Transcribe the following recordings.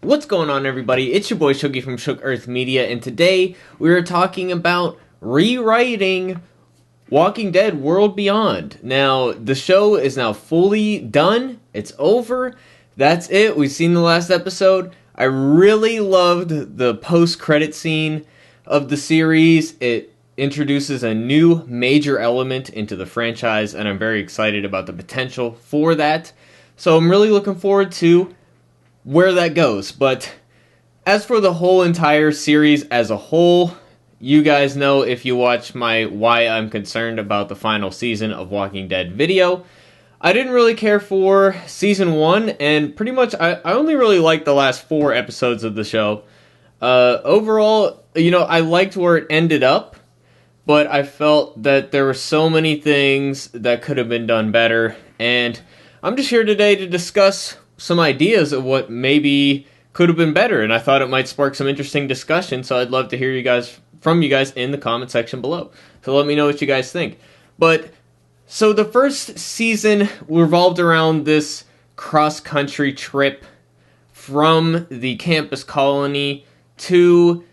What's going on, everybody? It's your boy Shooky from Shook Earth Media, and today we are talking about rewriting Walking Dead World Beyond. Now, the show is now fully done. It's over. That's it. We've seen the last episode. I really loved the post-credit scene of the series. It introduces a new major element into the franchise, and I'm very excited about the potential for that. So I'm really looking forward to where that goes. But as for the whole entire series as a whole, you guys know if you watch my Why I'm Concerned About the Final Season of Walking Dead video, I didn't really care for Season 1, and pretty much I only really liked the last 4 episodes of the show. Overall, I liked where it ended up, but I felt that there were so many things that could have been done better, and I'm just here today to discuss some ideas of what maybe could have been better, and I thought it might spark some interesting discussion, so I'd love to hear from you guys in the comment section below. So let me know what you guys think. So the first season revolved around this cross-country trip from the campus colony to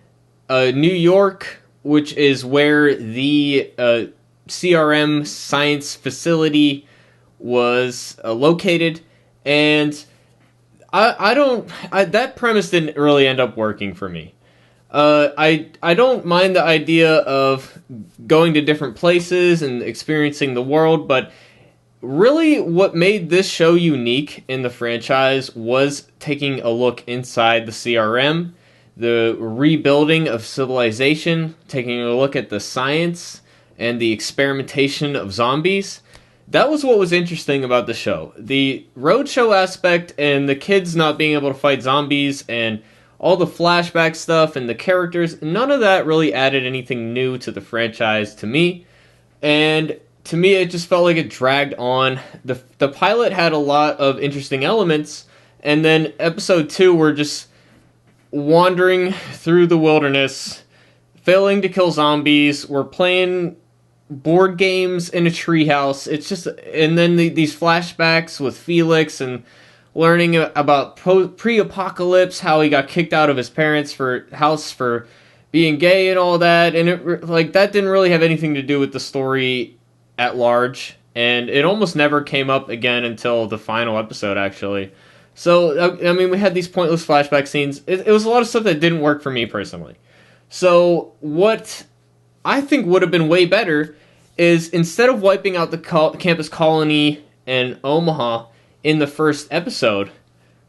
New York, which is where the CRM science facility was located, and that premise didn't really end up working for me. I don't mind the idea of going to different places and experiencing the world, but really what made this show unique in the franchise was taking a look inside the CRM, the rebuilding of civilization, taking a look at the science and the experimentation of zombies. That was what was interesting about the show. The roadshow aspect and the kids not being able to fight zombies and all the flashback stuff and the characters, none of that really added anything new to the franchise to me. And to me, it just felt like it dragged on. The pilot had a lot of interesting elements, and then episode 2, we're just wandering through the wilderness, failing to kill zombies. We're playing board games in a treehouse. It's just, and then these flashbacks with Felix and learning about pre-apocalypse, how he got kicked out of his parents' house for being gay and all that, and that didn't really have anything to do with the story at large, and it almost never came up again until the final episode, actually. So, I mean, we had these pointless flashback scenes. It was a lot of stuff that didn't work for me personally. So, what I think would have been way better is, instead of wiping out the campus colony in Omaha in the first episode,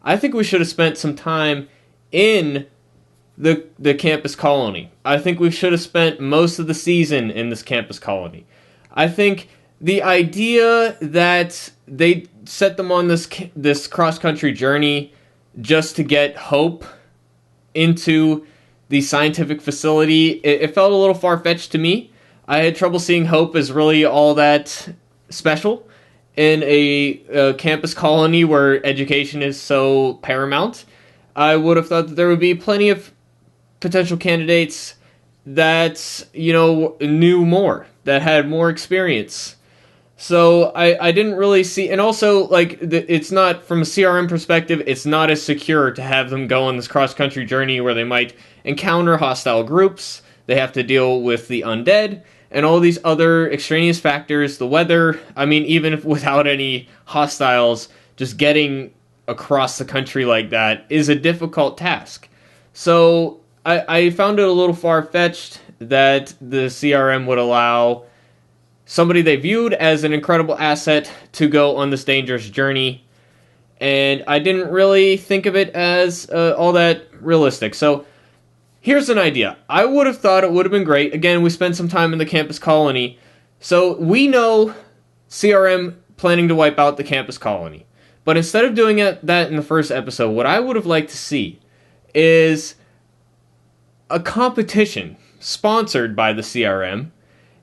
I think we should have spent some time in the campus colony. I think we should have spent most of the season in this campus colony. I think the idea that they set them on this cross-country journey just to get Hope into the scientific facility, it felt a little far-fetched to me. I had trouble seeing Hope as really all that special in a campus colony where education is so paramount. I would have thought that there would be plenty of potential candidates that, knew more, that had more experience. So I didn't really see, and also, it's not, from a CRM perspective, it's not as secure to have them go on this cross-country journey where they might encounter hostile groups, they have to deal with the undead, and all these other extraneous factors, the weather. I mean, even without any hostiles, just getting across the country like that is a difficult task. So I found it a little far-fetched that the CRM would allow somebody they viewed as an incredible asset to go on this dangerous journey, and I didn't really think of it as all that realistic. So here's an idea. I would have thought it would have been great. Again, we spent some time in the campus colony, so we know CRM planning to wipe out the campus colony. But instead of doing that in the first episode, what I would have liked to see is a competition sponsored by the CRM,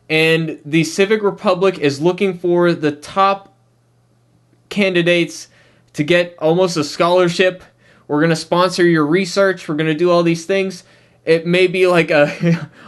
and the Civic Republic is looking for the top candidates to get almost a scholarship. We're going to sponsor your research. We're going to do all these things. It may be like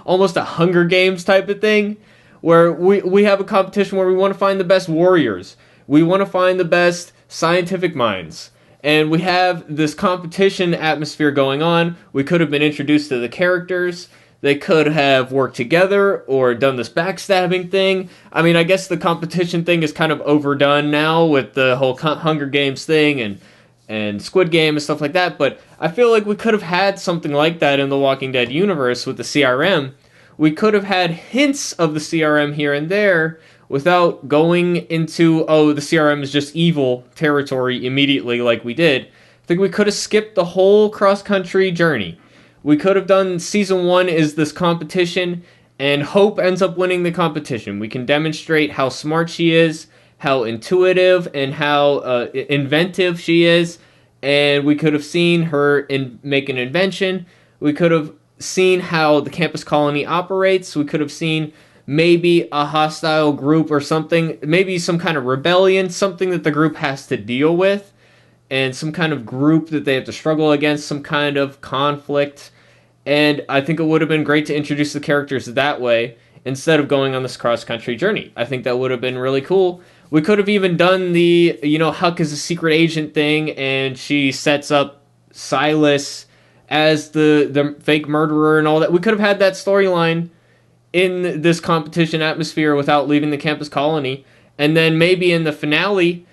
almost a Hunger Games type of thing, where we have a competition where we want to find the best warriors. We want to find the best scientific minds. And we have this competition atmosphere going on. We could have been introduced to the characters. They could have worked together or done this backstabbing thing. I mean, I guess the competition thing is kind of overdone now with the whole Hunger Games thing and Squid Game and stuff like that, but I feel like we could have had something like that in the Walking Dead universe with the CRM. We could have had hints of the CRM here and there without going into, oh, the CRM is just evil territory immediately like we did. I think we could have skipped the whole cross-country journey. We could have done season 1 is this competition, and Hope ends up winning the competition. We can demonstrate how smart she is, how intuitive and how inventive she is, and we could have seen her make an invention. We could have seen how the campus colony operates. We could have seen maybe a hostile group or something, maybe some kind of rebellion, something that the group has to deal with, and some kind of group that they have to struggle against, some kind of conflict. And I think it would have been great to introduce the characters that way instead of going on this cross-country journey. I think that would have been really cool. We could have even done the, Huck is a secret agent thing, and she sets up Silas as the fake murderer and all that. We could have had that storyline in this competition atmosphere without leaving the campus colony. And then maybe in the finale,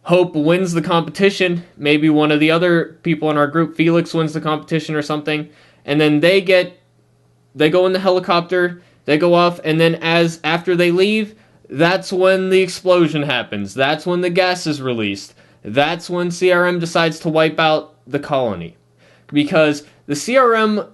Hope wins the competition. Maybe one of the other people in our group, Felix, wins the competition or something. And then they go in the helicopter, they go off, and then after they leave, that's when the explosion happens. That's when the gas is released. That's when CRM decides to wipe out the colony. Because the CRM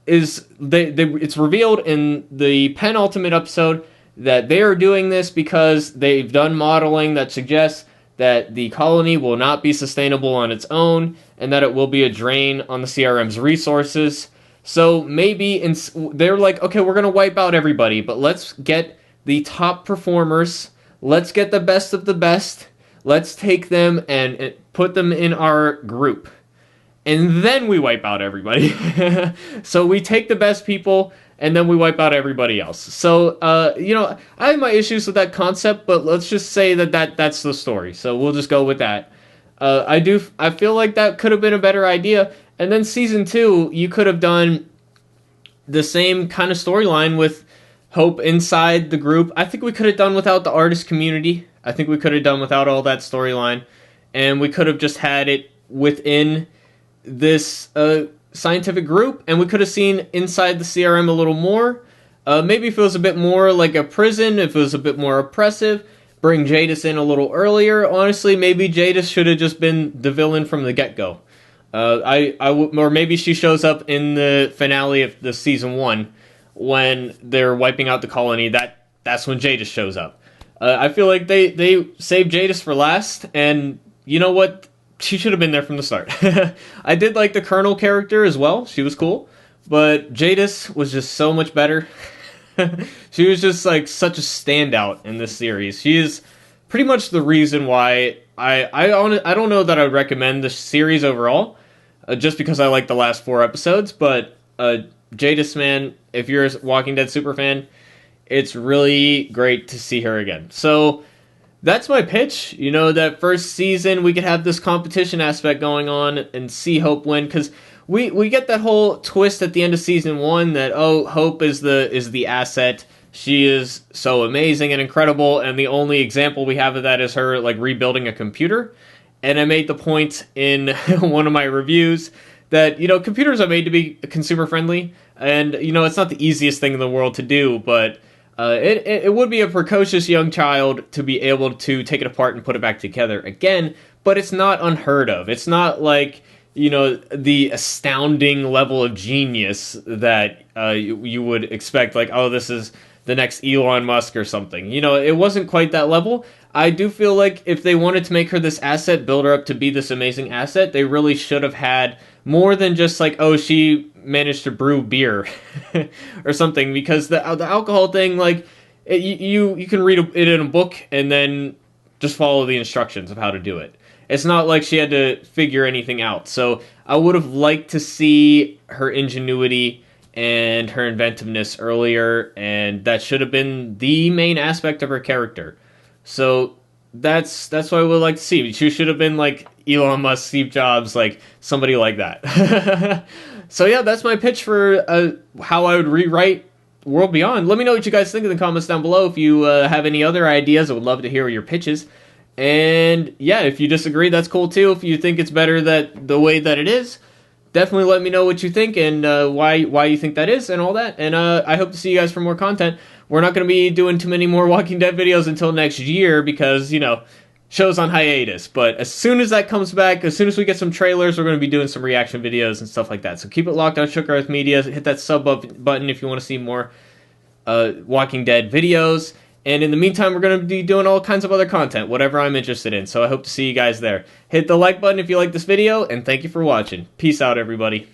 it's revealed in the penultimate episode that they are doing this because they've done modeling that suggests that the colony will not be sustainable on its own, and that it will be a drain on the CRM's resources. So maybe they're like, okay, we're going to wipe out everybody, but let's get the top performers, let's get the best of the best, let's take them and put them in our group. And then we wipe out everybody. So we take the best people, and then we wipe out everybody else. So, I have my issues with that concept, but let's just say that's the story. So we'll just go with that. I feel like that could have been a better idea. And then season 2, you could have done the same kind of storyline with Hope inside the group. I think we could have done without the artist community. I think we could have done without all that storyline. And we could have just had it within this scientific group, and we could have seen inside the CRM a little more. Maybe if it was a bit more like a prison, if it was a bit more oppressive, bring Jadis in a little earlier. Honestly, maybe Jadis should have just been the villain from the get-go. Or maybe she shows up in the finale of the season 1 when they're wiping out the colony. That's when Jadis shows up. I feel like they saved Jadis for last, and you know what? She should have been there from the start. I did like the Colonel character as well. She was cool. But Jadis was just so much better. She was just like such a standout in this series. She is pretty much the reason why I don't know that I would recommend the series overall, just because I like the last 4 episodes. But Jadis, man, if you're a Walking Dead super fan, it's really great to see her again. So that's my pitch. That first season we could have this competition aspect going on and see Hope win, because we get that whole twist at the end of season 1 that, oh, Hope is the asset. She is so amazing and incredible, and the only example we have of that is her like rebuilding a computer. And I made the point in one of my reviews that computers are made to be consumer friendly, and it's not the easiest thing in the world to do, but it would be a precocious young child to be able to take it apart and put it back together again, but it's not unheard of. It's not like, the astounding level of genius that you would expect, like, oh, this is the next Elon Musk or something. It wasn't quite that level. I do feel like if they wanted to make her this asset, build her up to be this amazing asset, they really should have had more than just like, oh, she managed to brew beer or something, because the alcohol thing, like, you can read it in a book and then just follow the instructions of how to do it. It's not like she had to figure anything out. So I would have liked to see her ingenuity and her inventiveness earlier, and that should have been the main aspect of her character. So that's what I would like to see. You should have been like Elon Musk, Steve Jobs, like somebody like that. So yeah, that's my pitch for how I would rewrite World Beyond. Let me know what you guys think in the comments down below. If you have any other ideas, I would love to hear your pitches. And yeah, if you disagree, that's cool too. If you think it's better that the way that it is, definitely let me know what you think and why you think that is and all that. And I hope to see you guys for more content. We're not going to be doing too many more Walking Dead videos until next year because, you know, show's on hiatus. But as soon as that comes back, as soon as we get some trailers, we're going to be doing some reaction videos and stuff like that. So keep it locked on Shook Earth Media. Hit that sub button if you want to see more Walking Dead videos. And in the meantime, we're going to be doing all kinds of other content, whatever I'm interested in. So I hope to see you guys there. Hit the like button if you like this video, and thank you for watching. Peace out, everybody.